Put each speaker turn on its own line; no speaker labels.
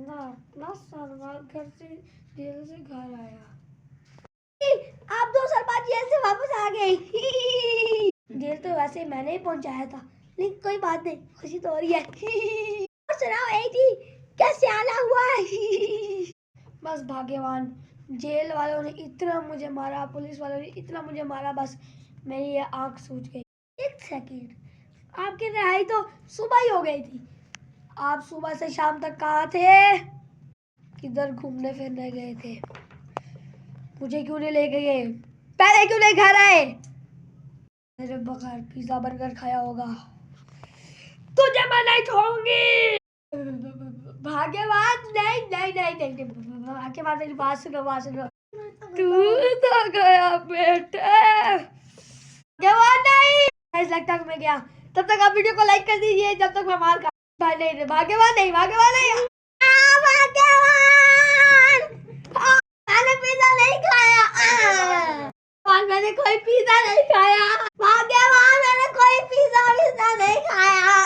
बंदा अपना साल घर से जेल से घर आया।
आप 2 साल बाद जेल से वापस आ गए।
जेल तो वैसे मैंने ही पहुंचाया था,
लेकिन कोई बात नहीं, खुशी तो हो रही है। और सुनाओ एटी, क्या सियाना हुआ?
बस भाग्यवान, जेल वालों ने इतना मुझे मारा, पुलिस वालों ने इतना मुझे मारा, बस मेरी ये आंख सूज गई।
एक सेकेंड, आपकी रिहाई तो सुबह ही हो गई थी।
आप सुबह से शाम तक कहाँ थे? किधर घूमने फिरने गए थे? मुझे क्यों नहीं लेके गए?
पहले क्यों नहीं घर आए?
मेरे बगैर पिज्जा बर्गर खाया होगा। तुझे मैं नहीं छोड़ूंगी।
भाग्यवान, नहीं नहीं नहीं नहीं, भाग्यवान मेरी बात सुनो।
तू तो गया बेटे।
भाग्यवान नहीं, ऐसा लगता है मैं गया। तब तक आप वीडियो को लाइक कर दीजिए, जब तक मैं मार खा। नहीं, भाग्यवान नहीं, भाग्यवान नहीं। मैंने पिज्जा नहीं खाया। मैंने कोई पिज्जा नहीं खाया। भाग्यवान, मैंने कोई पिज्जा नहीं खाया।